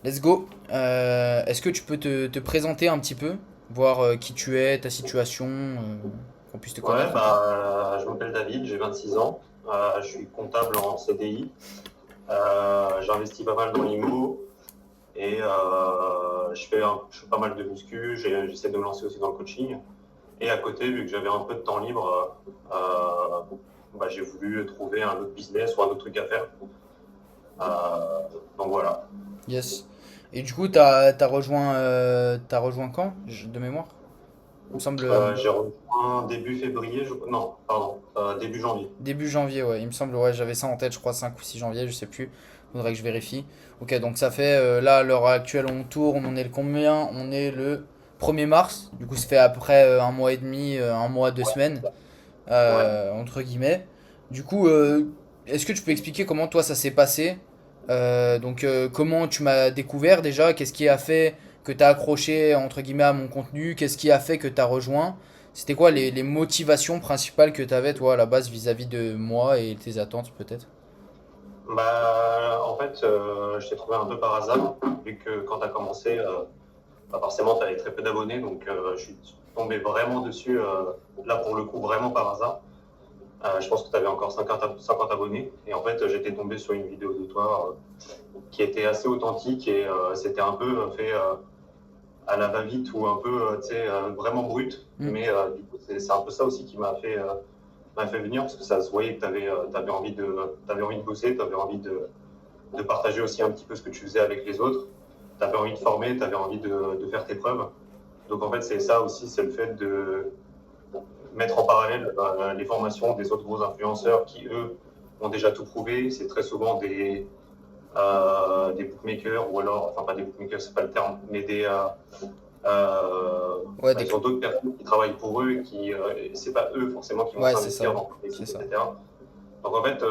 Let's go. Est-ce que tu peux te présenter un petit peu, voir qui tu es, ta situation, qu'on puisse te Ouais, connaître un peu? je m'appelle David, j'ai 26 ans. Je suis comptable en CDI. J'investis pas mal dans l'IMO et je fais pas mal de muscu. J'essaie de me lancer aussi dans le coaching. Et à côté, vu que j'avais un peu de temps libre, j'ai voulu trouver un autre business ou un autre truc à faire. Donc voilà. Yes. Et du coup, t'as rejoint quand, de mémoire? Il me semble J'ai rejoint début février, non, pardon, début janvier. début janvier, ouais. Il me semble, ouais, j'avais ça en tête, je crois 5 ou 6 janvier, je sais plus. Faudrait que je vérifie. Ok, donc ça fait, là, à l'heure actuelle, on tourne, on est le combien? On est le 1er mars. Du coup, ça fait après un mois et demi, un mois, 2 semaines. Ouais. Entre guillemets. Du coup, est-ce que tu peux expliquer comment toi ça s'est passé? Donc, comment tu m'as découvert déjà? Qu'est-ce qui a fait que tu as accroché entre guillemets à mon contenu? Qu'est-ce qui a fait que tu as rejoint? C'était quoi les motivations principales que tu avais toi à la base vis-à-vis de moi et tes attentes peut-être? En fait, je t'ai trouvé un peu par hasard, vu que quand tu as commencé, forcément, tu avais très peu d'abonnés, donc je suis tombé vraiment dessus, là pour le coup, vraiment par hasard. Je pense que tu avais encore 50 abonnés, et en fait, j'étais tombé sur une vidéo de toi qui était assez authentique, et c'était un peu fait à la va-vite ou un peu vraiment brut, Hmm. mais du coup, c'est un peu ça aussi qui m'a fait venir, parce que ça se voyait que t'avais envie de bosser, tu avais envie de partager aussi un petit peu ce que tu faisais avec les autres. Tu avais envie de former, tu avais envie de faire tes preuves. Donc en fait, c'est ça aussi, c'est le fait de mettre en parallèle les formations des autres gros influenceurs qui, eux, ont déjà tout prouvé. C'est très souvent des bookmakers ou alors, enfin pas des bookmakers, c'est pas le terme, mais Ouais, ils ont d'autres personnes qui travaillent pour eux et qui, c'est pas eux forcément qui vont ouais, c'est s'investir ça. dans C'est l'équipe, ça. etc. Donc en fait,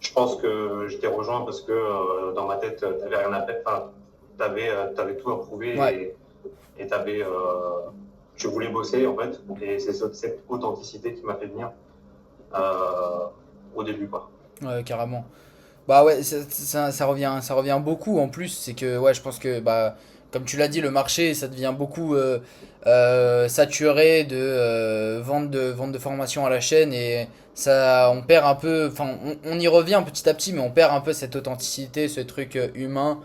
je pense que je t'ai rejoint parce que dans ma tête, tu n'avais rien à faire. Enfin, t'avais tout à Ouais, prouver et tu voulais bosser en fait. Et c'est cette authenticité qui m'a fait venir euh, au début. Quoi. ouais, carrément. Bah ouais, ça revient beaucoup en plus. C'est que, ouais, je pense que, bah, comme tu l'as dit, le marché, ça devient beaucoup saturé de vente de formation à la chaîne et ça, on perd un peu, enfin, on y revient petit à petit, mais on perd un peu cette authenticité, ce truc humain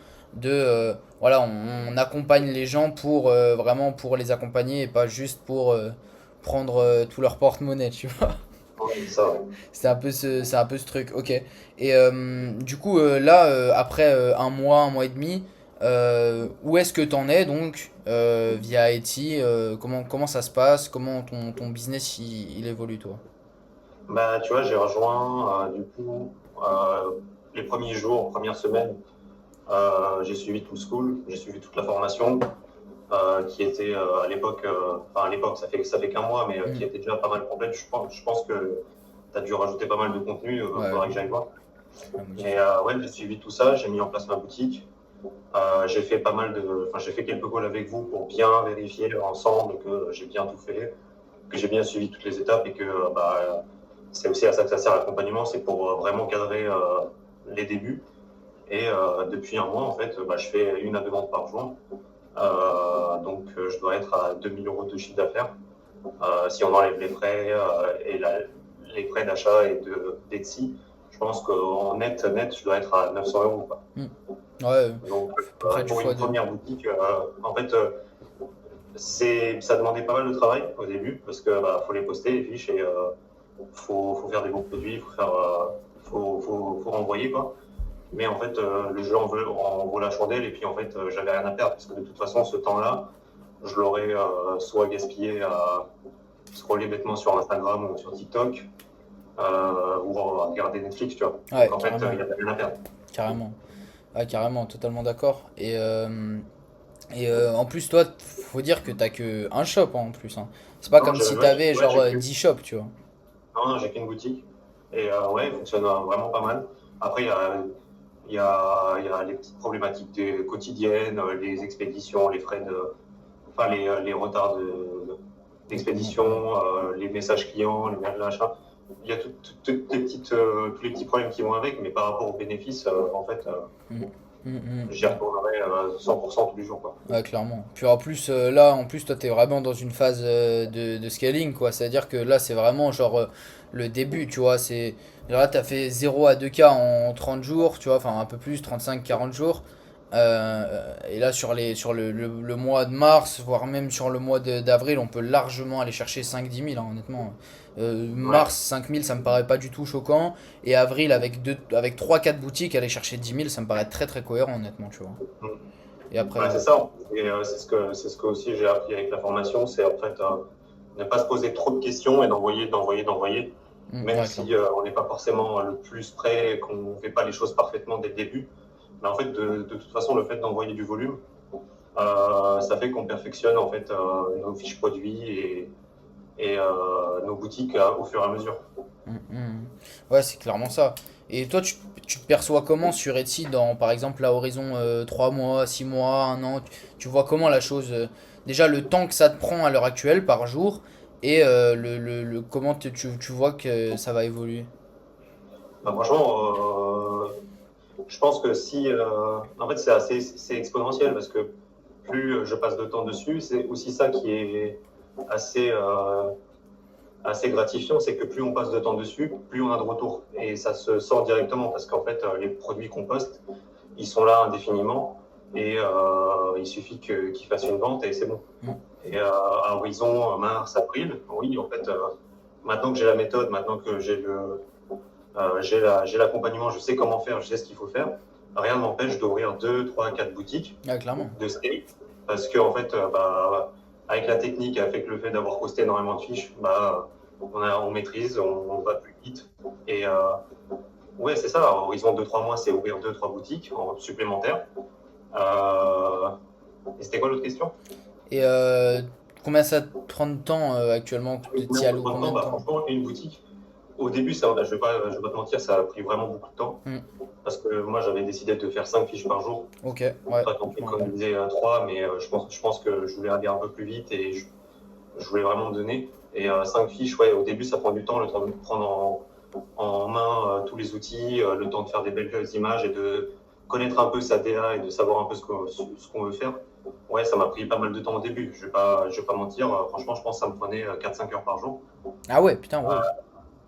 voilà, on accompagne les gens pour vraiment pour les accompagner et pas juste pour prendre tout leur porte-monnaie, tu vois. Ouais, c'est ça, ouais. C'est un peu ce truc, ok. Et du coup, là, après un mois et demi, où est-ce que t'en es donc via Etsy comment ça se passe? Comment ton business il évolue, toi? Bah, tu vois, j'ai rejoint du coup les premiers jours, premières semaines. J'ai suivi tout le school, j'ai suivi toute la formation. Qui était à l'époque, enfin à l'époque, ça fait qu'un mois, mais Hmm. qui était déjà pas mal complète. Je pense que tu as dû rajouter pas mal de contenu, il Ouais, faudra que j'aille voir. à Mais modifier. ouais, j'ai suivi tout ça, j'ai mis en place ma boutique. J'ai fait j'ai fait quelques calls avec vous pour bien vérifier ensemble que j'ai bien tout fait, que j'ai bien suivi toutes les étapes et que c'est aussi à ça que ça sert l'accompagnement, c'est pour vraiment cadrer les débuts. Et depuis un mois, en fait, je fais 1 à 2 ventes par jour. Je dois être à 2 000 € de chiffre d'affaires. Si on enlève les frais les frais d'achat et d'Etsy, je pense qu'en net, je dois être à 900 €. Quoi. Hmm. Ouais, Donc, à peu près du pour une x2. première boutique, en fait, ça demandait pas mal de travail au début parce que faut les poster, les fiches, et faut faire des beaux produits, faut renvoyer, quoi. Mais en fait, le jeu en vaut la chandelle, et puis en fait, j'avais rien à perdre parce que de toute façon, ce temps-là, je l'aurais soit gaspillé à scroller bêtement sur Instagram ou sur TikTok, ou à regarder Netflix, tu vois. Donc Ouais, en fait, il carrément. n'y a pas rien à perdre. Carrément. Ouais, carrément, totalement d'accord. Et en plus, toi, faut dire que t'as que un shop hein, en plus, hein. C'est pas Non, comme si ouais, t'avais ouais, genre 10 shops, tu vois. non, j'ai qu'une boutique. Et ouais, il fonctionne vraiment pas mal. Après, il y a les petites problématiques quotidiennes, les expéditions, les retards De commande, ouais. d'expédition, les messages clients, les machins. Il y a tous les petits problèmes qui vont avec, mais par rapport aux bénéfices, en fait, Mhm. Mm, mm, j'y retournerai 100% tous les jours, quoi. ouais, clairement. Puis en plus, là, en plus, toi, t'es vraiment dans une phase de scaling, quoi. C'est-à-dire que là, c'est vraiment genre le début, tu vois. Là, t'as fait 0 à 2K en 30 jours, tu vois, enfin un peu plus, 35 40 jours. Et là, sur le mois de mars, voire même sur le mois d'avril, on peut largement aller chercher 5 10 000, hein, honnêtement. Ouais. Mars, 5 000, ça me paraît pas du tout choquant. Et avril, avec 3 4 boutiques, aller chercher 10 000, ça me paraît très très cohérent, honnêtement, tu vois. Mm. Et après, Ouais, c'est ça. Et c'est ce que aussi j'ai appris avec la formation, c'est en fait ne pas se poser trop de questions et d'envoyer, même ouais, si clairement. on n'est pas forcément le plus prêt, et qu'on ne fait pas les choses parfaitement dès le début. Mais en fait, de toute façon, le fait d'envoyer du volume, ça fait qu'on perfectionne en fait nos fiches produits et nos boutiques au fur et à mesure. Ouais, c'est clairement ça. Et toi, tu te perçois comment sur Etsy dans, par exemple, à horizon 3 mois, 6 mois, 1 an? Tu vois comment la chose. Déjà, le temps que ça te prend à l'heure actuelle par jour et comment tu vois que ça va évoluer. Bah, franchement, je pense que si, en fait, c'est exponentiel parce que plus je passe de temps dessus, c'est aussi ça qui est assez, assez gratifiant, c'est que plus on passe de temps dessus, plus on a de retour. Et ça se sort directement parce qu'en fait, les produits qu'on poste, ils sont là indéfiniment et il suffit qu'ils fassent une vente et c'est bon. Mm. Et à horizon mars, avril, oui, en fait, maintenant que j'ai la méthode, maintenant que j'ai l'accompagnement, je sais comment faire, je sais ce qu'il faut faire, rien ne m'empêche d'ouvrir 2, 3, 4 boutiques Ouais, clairement. de scale parce que en fait, avec la technique, avec le fait d'avoir posté énormément de fiches, on maîtrise, on va plus vite. Et ouais, c'est ça. À horizon 2, 3 mois, c'est ouvrir 2, 3 boutiques supplémentaires. Euh, et c'était quoi l'autre question? Et combien ça te prend de temps actuellement? Combien T'y ça alloues prend de temps? combien de temps? Franchement, une boutique. Au début, je vais pas te mentir, ça a pris vraiment beaucoup de temps Mm. parce que moi, j'avais décidé de faire 5 fiches par jour. Ok, ouais, Toi, t'en je me rappelle. préconisais 3, mais je pense que je voulais aller un peu plus vite et je voulais vraiment me donner. Et 5 fiches, ouais, au début, ça prend du temps, le temps de prendre en main tous les outils, le temps de faire des belles images et de connaître un peu sa DA et de savoir un peu ce qu'on veut faire. Ouais, ça m'a pris pas mal de temps au début. Je vais pas mentir. Franchement, je pense que ça me prenait 4-5 heures par jour. Ah ouais, putain, wow.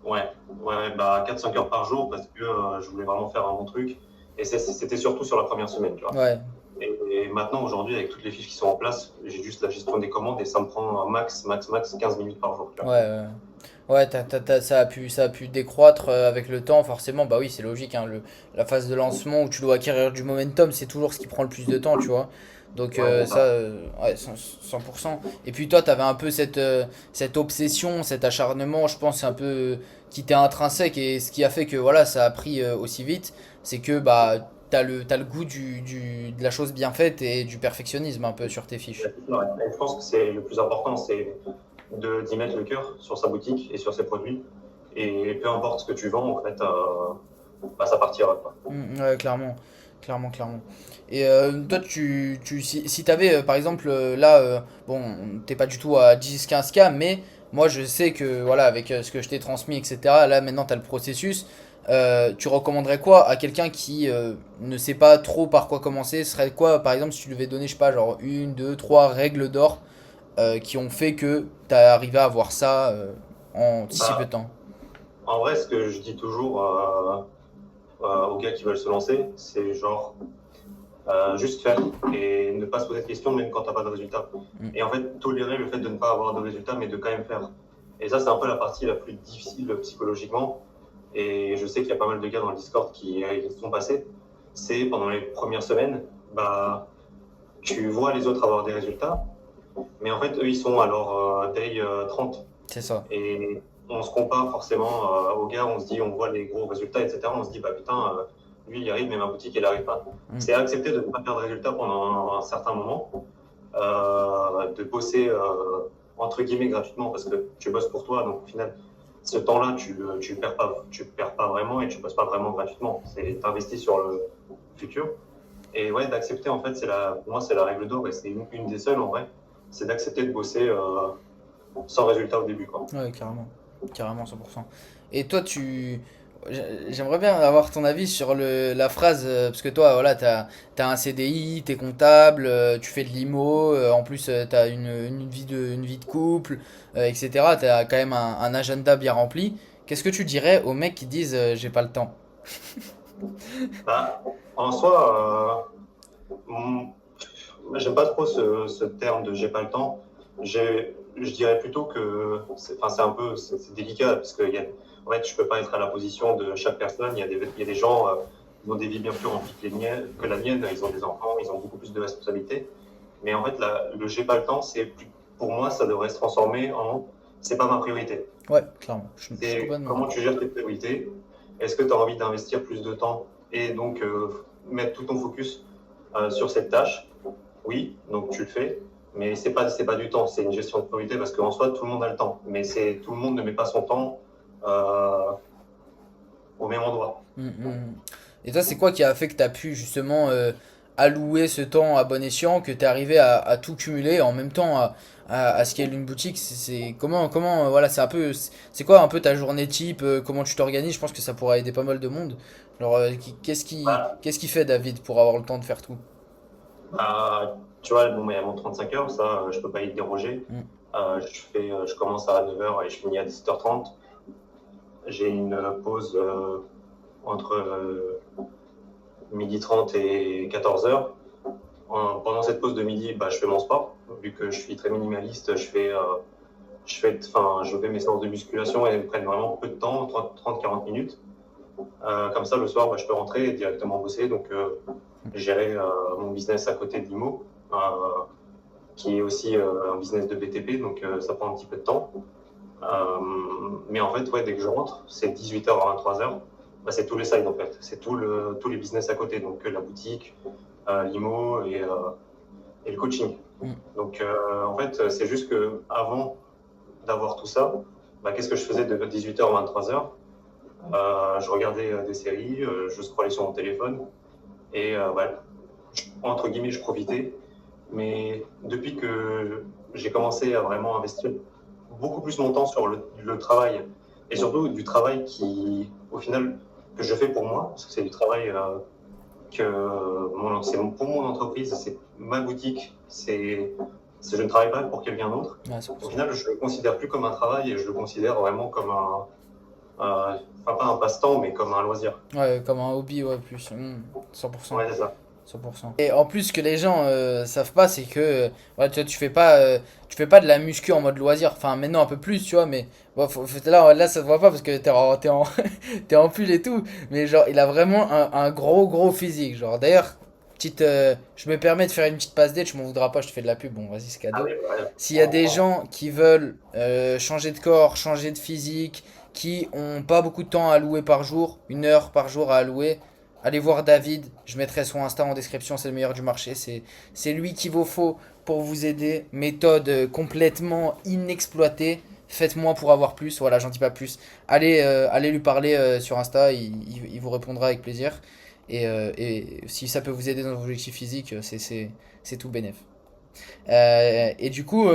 Ouais, ouais, bah 4-5 heures par jour parce que je voulais vraiment faire un bon truc. Et c'était surtout sur la première semaine, tu vois. Ouais, Et maintenant, aujourd'hui, avec toutes les fiches qui sont en place, j'ai juste la gestion des commandes et ça me prend un max 15 minutes par jour, tu ouais, vois. ouais. Ouais, ça a pu décroître avec le temps, forcément. Bah oui, c'est logique, hein, la phase de lancement où tu dois acquérir du momentum, c'est toujours ce qui prend le plus de temps, tu vois. Donc Ouais, c'est ça, ça. ouais, 100%. Et puis toi, t'avais un peu cette obsession, cet acharnement, je pense, c'est un peu qui t'est intrinsèque et ce qui a fait que voilà, ça a pris aussi vite, c'est que bah t'as le goût de la chose bien faite et du perfectionnisme un peu sur tes fiches. Ouais. Et je pense que c'est le plus important, c'est d'y mettre le cœur sur sa boutique et sur ses produits. Et peu importe ce que tu vends, en fait, ça partira, quoi. Ouais, clairement, clairement, clairement. Et toi, si t'avais, par exemple, là, bon, t'es pas du tout à 10 15K, mais moi, je sais que, voilà, avec ce que je t'ai transmis, etc., là, maintenant, t'as le processus. Tu recommanderais quoi à quelqu'un qui ne sait pas trop par quoi commencer? Ce serait quoi, par exemple, si tu devais donner, je sais pas, genre une, deux, trois règles d'or qui ont fait que t'as arrivé à avoir ça en si peu de Bah, temps? en vrai, ce que je dis toujours aux gars qui veulent se lancer, c'est genre juste faire et ne pas se poser de questions même quand tu n'as pas de résultat. Mm. Et en fait, tolérer le fait de ne pas avoir de résultat, mais de quand même faire. Et ça, c'est un peu la partie la plus difficile psychologiquement. Et je sais qu'il y a pas mal de gars dans le Discord qui y sont passés. C'est pendant les premières semaines, bah, tu vois les autres avoir des résultats, mais en fait, eux, ils sont à leur day 30. C'est ça. Et on se compare forcément aux gars, on se dit, on voit les gros résultats, etc. On se dit, bah putain, lui, il y arrive, mais ma boutique, elle n'arrive pas. Mm. C'est accepter de ne pas faire de résultats pendant un certain moment, de bosser entre guillemets gratuitement parce que tu bosses pour toi, donc au final, ce temps-là, tu perds pas vraiment et tu bosses pas vraiment gratuitement. C'est t'investis sur le futur. Et ouais, d'accepter, en fait, pour moi, c'est la règle d'or et c'est une des seules en vrai, c'est d'accepter de bosser sans résultat au début, quoi. Ouais, carrément. Carrément, 100%. Et toi, J'aimerais bien avoir ton avis sur la phrase, parce que toi, voilà, t'as un CDI, t'es comptable, tu fais de l'IMO, en plus, t'as une vie de couple, etc. T'as quand même un agenda bien rempli. Qu'est-ce que tu dirais aux mecs qui disent j'ai pas le temps? Bah, en soi, j'aime pas trop ce terme de j'ai pas le temps. Je dirais plutôt que enfin, c'est un peu c'est délicat parce que en fait, je peux pas être à la position de chaque personne. Il y a des gens qui ont des vies bien plus remplies que la mienne. Ils ont des enfants, ils ont beaucoup plus de responsabilités. Mais en fait, le j'ai pas le temps, pour moi, ça devrait se transformer en c'est pas ma priorité. Ouais, clairement, je suis C'est complètement comment d'accord. tu gères tes priorités. Est-ce que tu as envie d'investir plus de temps et donc mettre tout ton focus sur cette tâche? Oui, donc tu le fais, mais c'est pas du temps, c'est une gestion de priorité parce qu'en soi, tout le monde a le temps, mais tout le monde ne met pas son temps euh, au même endroit. Et toi, c'est quoi qui a fait que tu as pu justement allouer ce temps à bon escient, que tu es arrivé à tout cumuler en même temps à scaler une boutique? Comment voilà, c'est quoi un peu ta journée type, comment tu t'organises? Je pense que ça pourrait aider pas mal de monde. Alors, Bah, qu'est-ce qui fait David pour avoir le temps de faire tout? tu vois, bon, mais à mon 35 heures, ça, je peux pas y déroger. Mm. Je commence à 9 heures et je finis à 17h30. J'ai une pause entre 12h30 et 14 heures. Pendant cette pause de midi, bah, je fais mon sport. Vu que je suis très minimaliste, je fais mes séances de musculation et elles me prennent vraiment peu de temps, 30-40 minutes. Comme ça, le soir, bah, je peux rentrer et directement bosser. Donc, gérer mon business à côté de l'IMO, qui est aussi un business de BTP. Donc, ça prend un petit peu de temps. Mais en fait, ouais, dès que je rentre, c'est 18h à 23h. Bah, c'est tous les sides en fait. C'est tous les business à côté. Donc, la boutique, l'IMO et le coaching. Mm. Donc, en fait, c'est juste que avant d'avoir tout ça, bah, qu'est-ce que je faisais de 18h à 23h? Je regardais des séries, je scrollais sur mon téléphone et bah, entre guillemets, je profitais. Mais depuis que j'ai commencé à vraiment investir beaucoup plus mon temps sur le travail et surtout du travail au final, que je fais pour moi, parce que c'est du travail pour mon entreprise, c'est ma boutique, je ne travaille pas pour quelqu'un d'autre. Ouais, c'est pour Au ça. final, je ne le considère plus comme un travail et je le considère vraiment comme enfin pas un passe-temps, mais comme un loisir. Ouais, comme un hobby, ouais, plus. 100%. Ouais, c'est ça. 100%. Et en plus, ce que les gens savent pas, c'est que ouais, tu fais pas de la muscu en mode loisir. Enfin, maintenant un peu plus, tu vois, mais bon, là, ça se voit pas parce que t'es en pull et tout. Mais genre, il a vraiment un gros physique. Genre, d'ailleurs, je me permets de faire une petite passe date, je m'en voudras pas, je te fais de la pub. Bon, vas-y, c'est Ah cadeau. oui, ouais. S'il y a des gens qui veulent changer de corps, changer de physique, qui ont pas beaucoup de temps à allouer par jour, 1 heure par jour à allouer, allez voir David. Je mettrai son Insta en description, c'est le meilleur du marché. C'est lui qu'il vous faut pour vous aider. Méthode complètement inexploitée. Faites-moi pour avoir plus. Voilà, j'en dis pas plus. Allez lui parler sur Insta, il vous répondra avec plaisir. Et si ça peut vous aider dans vos objectifs physiques, c'est tout bénef. Et du coup,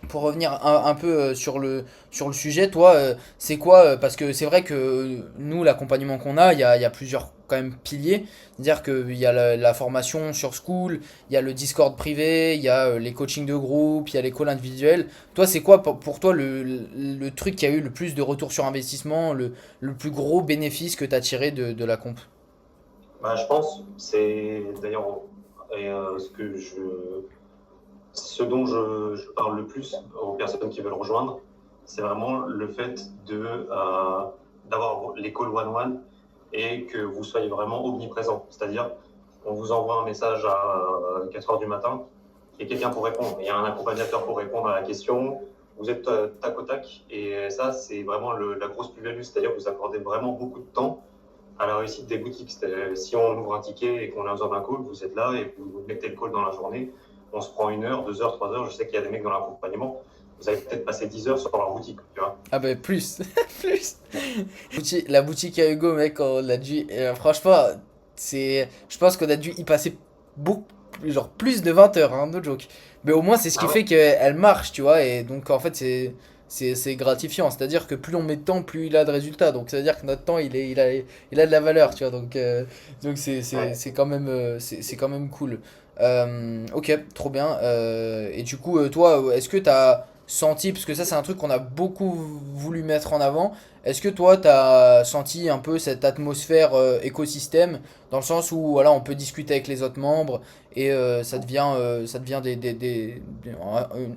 pour revenir un peu sur le sujet, toi, c'est quoi parce que c'est vrai que nous, l'accompagnement qu'on a, il y a plusieurs quand même piliers. C'est-à-dire qu'il y a la formation sur School, il y a le Discord privé, il y a les coachings de groupe, il y a les calls individuels. Toi, c'est quoi pour toi le truc qui a eu le plus de retour sur investissement, le plus gros bénéfice que tu as tiré de la comp? Bah, je pense, c'est d'ailleurs ce dont je parle le plus aux personnes qui veulent rejoindre, c'est vraiment le fait d'avoir les calls one-one et que vous soyez vraiment omniprésent. C'est-à-dire, on vous envoie un message à 4 heures du matin et quelqu'un pour répondre. Il y a un accompagnateur pour répondre à la question. Vous êtes tac au tac et ça, c'est vraiment la grosse plus-value. C'est-à-dire que vous accordez vraiment beaucoup de temps à la réussite des boutiques. Si on ouvre un ticket et qu'on a besoin d'un call, vous êtes là et vous mettez le call dans la journée. On se prend 1 heure, 2 heures, 3 heures. Je sais qu'il y a des mecs dans l'accompagnement. Vous avez peut-être passé 10 heures sur leur boutique. Tu vois. Ah bah plus, plus. La boutique à Hugo, mec, on a dû... franchement, je pense qu'on a dû y passer beaucoup, genre plus de 20 heures, hein, no joke. Mais au moins, c'est ce qui Ah fait ouais. qu'elle marche, tu vois, et donc en fait, c'est gratifiant. C'est-à-dire que plus on met de temps, plus il a de résultats. Donc, c'est-à-dire que notre temps, il a de la valeur, tu vois. Donc Ouais. c'est quand même, c'est quand même cool. Ok, trop bien. Et du coup, toi, est-ce que tu as senti, parce que ça, c'est un truc qu'on a beaucoup voulu mettre en avant, est-ce que toi, tu as senti un peu cette atmosphère écosystème, dans le sens où voilà, on peut discuter avec les autres membres et ça devient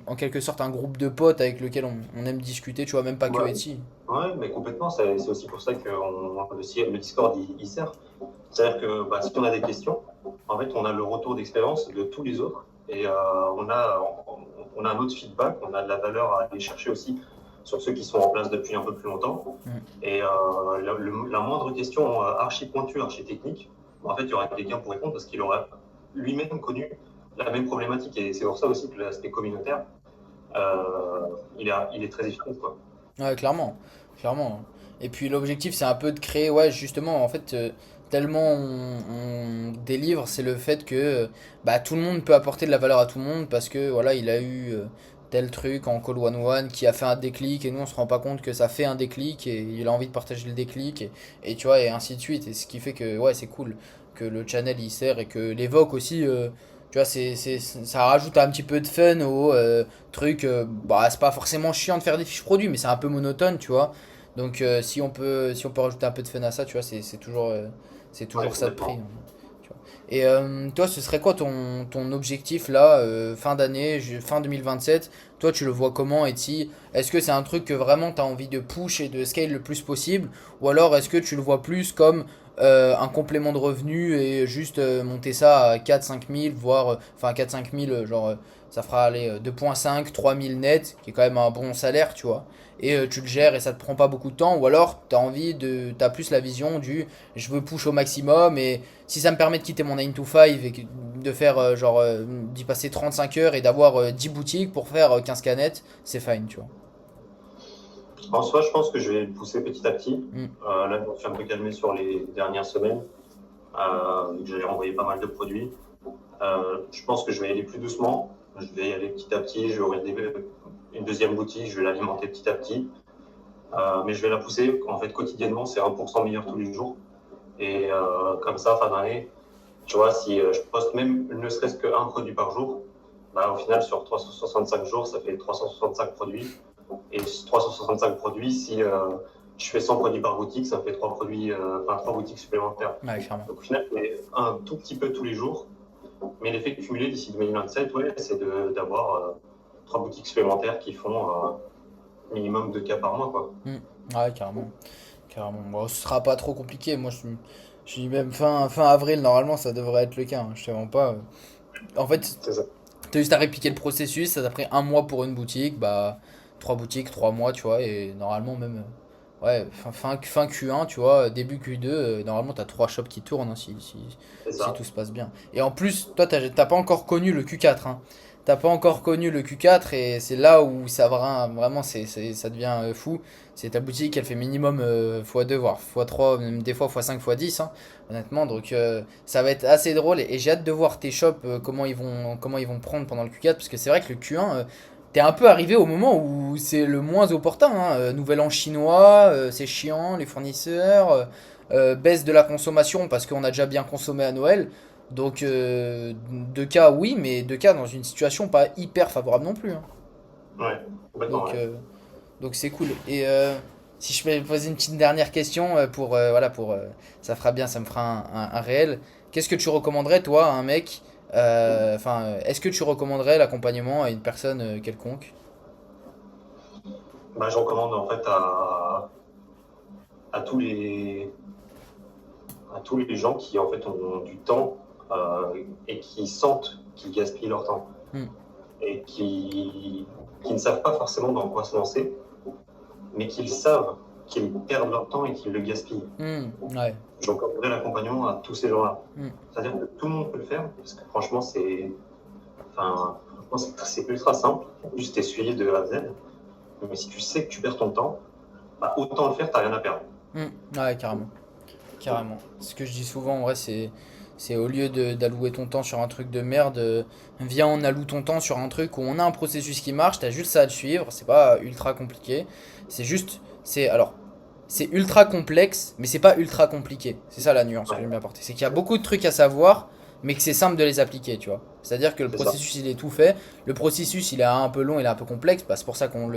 en quelque sorte un groupe de potes avec lequel on aime discuter, tu vois, même pas que Ouais, Etsy. ouais, mais complètement, c'est aussi pour ça que le Discord, il sert. C'est-à-dire que bah, si on a des questions, en fait, on a le retour d'expérience de tous les autres et on a un autre feedback, on a de la valeur à aller chercher aussi sur ceux qui sont en place depuis un peu plus longtemps. Mm. Et la moindre question archi pointue, archi technique, en fait, il y aura quelqu'un pour répondre parce qu'il aura lui-même connu la même problématique. Et c'est pour ça aussi que l'aspect communautaire, il est très efficace, quoi. Ouais, clairement, clairement. Et puis l'objectif, c'est un peu de créer, ouais, justement, en fait, tellement on délivre, c'est le fait que bah, tout le monde peut apporter de la valeur à tout le monde parce que voilà, il a eu tel truc en call one-one qui a fait un déclic et nous on se rend pas compte que ça fait un déclic et il a envie de partager le déclic et tu vois, et ainsi de suite. Et ce qui fait que, ouais, c'est cool que le channel il sert et que l'évoque aussi, tu vois, ça rajoute un petit peu de fun au truc. Bah, c'est pas forcément chiant de faire des fiches produits, mais c'est un peu monotone, tu vois. Donc si on peut rajouter un peu de fun à ça, tu vois, c'est Ouais, toujours ça de prix, complètement. hein, tu vois. Et toi, ce serait quoi ton objectif là, fin d'année, fin 2027? Toi, tu le vois comment, Etsy? Est-ce que c'est un truc que vraiment tu as envie de push et de scale le plus possible? Ou alors est-ce que tu le vois plus comme un complément de revenu et juste monter ça à 4-5 000, voire, enfin 4-5 000, ça fera aller 2,5, 3 000 net, qui est quand même un bon salaire, tu vois. Et tu le gères et ça te prend pas beaucoup de temps. Ou alors t'as plus la vision du je veux push au maximum et si ça me permet de quitter mon 9 to 5 et de faire d'y passer 35 heures et d'avoir 10 boutiques pour faire 15 canettes, c'est fine, tu vois. En soi, je pense que je vais le pousser petit à petit. Mm. Là, je me suis un peu calmé sur les dernières semaines. J'ai renvoyé pas mal de produits. Je pense que je vais y aller plus doucement. Je vais y aller petit à petit. Je vais ouvrir une deuxième boutique. Je vais l'alimenter petit à petit. Mais je vais la pousser. En fait, quotidiennement, c'est 1% meilleur tous les jours. Et comme ça, fin d'année, tu vois, si je poste même ne serait-ce qu'un produit par jour, bah, au final, sur 365 jours, ça fait 365 produits. Et 365 produits, si je fais 100 produits par boutique, ça fait 3 boutiques supplémentaires. Ouais, clairement. Donc au final, c'est un tout petit peu tous les jours. Mais l'effet cumulé d'ici 2027, ouais, c'est d'avoir 3 boutiques supplémentaires qui font minimum 2 cas par mois, quoi. Mm. Ouais, carrément. Carrément. Bon, ce sera pas trop compliqué. Je dis même fin avril, normalement, ça devrait être le cas, hein. Je te mens pas. En fait, C'est ça. t'as juste à répliquer le processus. Ça t'a pris un mois pour une boutique. Bah, 3 boutiques, 3 mois, tu vois. Et normalement, même. Ouais, fin Q1, tu vois, début Q2, normalement, t'as 3 shops qui tournent, hein, C'est si ça. tout se passe bien. Et en plus, toi, t'as pas encore connu le Q4, hein. T'as pas encore connu le Q4 et c'est là où vraiment ça devient fou. C'est ta boutique, elle fait minimum x2, voire x3, même des fois x5, x10, hein, honnêtement. Donc ça va être assez drôle et j'ai hâte de voir tes shops, comment ils vont prendre pendant le Q4. Parce que c'est vrai que le Q1, t'es un peu arrivé au moment où c'est le moins opportun, hein. Nouvel an chinois, c'est chiant, les fournisseurs, baisse de la consommation parce qu'on a déjà bien consommé à Noël. Donc, 2 cas, oui, mais 2 cas dans une situation pas hyper favorable non plus, hein. Ouais, complètement, Donc, ouais. euh, donc c'est cool. Et si je peux poser une petite dernière question voilà, ça fera bien, ça me fera un réel. Qu'est-ce que tu recommanderais, toi, à un mec, est-ce que tu recommanderais l'accompagnement à une personne quelconque? Bah, je recommande en fait à tous les, à tous les gens qui en fait ont du temps et qui sentent qu'ils gaspillent leur temps Hmm, et qui ne savent pas forcément dans quoi se lancer, mais qu'ils savent qu'ils perdent leur temps et qu'ils le gaspillent. ouais. Je recommanderais l'accompagnement à tous ces gens-là. Hmm, C'est-à-dire que tout le monde peut le faire, parce que franchement, c'est ultra simple, juste essuyer de A à Z. Mais si tu sais que tu perds ton temps, bah, autant le faire, t'as rien à perdre. ouais, carrément. Carrément. Ce que je dis souvent, en vrai, C'est au lieu d'allouer ton temps sur un truc de merde, viens on alloue ton temps sur un truc où on a un processus qui marche, t'as juste ça à te suivre, c'est pas ultra compliqué. C'est juste, alors, c'est ultra complexe, mais c'est pas ultra compliqué. C'est ça la nuance que Ouais, j'aime bien apporter. C'est qu'il y a beaucoup de trucs à savoir, mais que c'est simple de les appliquer, tu vois. C'est-à-dire que le c'est ça. processus il est tout fait. Le processus il est un peu long, il est un peu complexe, bah, c'est pour ça on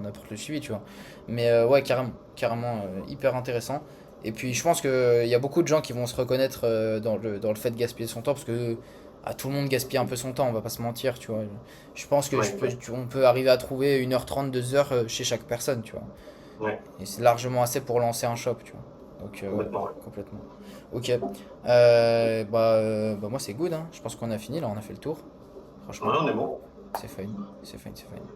apporte le suivi, tu vois. Mais ouais, carrément, carrément, hyper intéressant. Et puis je pense qu'il y a beaucoup de gens qui vont se reconnaître dans le fait de gaspiller son temps, parce que tout le monde gaspille un peu son temps, on va pas se mentir, tu vois. Je pense que Ouais, on peut arriver à trouver 1h30, 2 heures chez chaque personne, tu vois. ouais, Et c'est largement assez pour lancer un shop, tu vois. Donc, ouais, complètement. Ouais. complètement. Ok. Bah, moi, c'est good, hein. Je pense qu'on a fini, là, on a fait le tour. Ouais, Franchement, on est bon. c'est fine. C'est fine, c'est fine.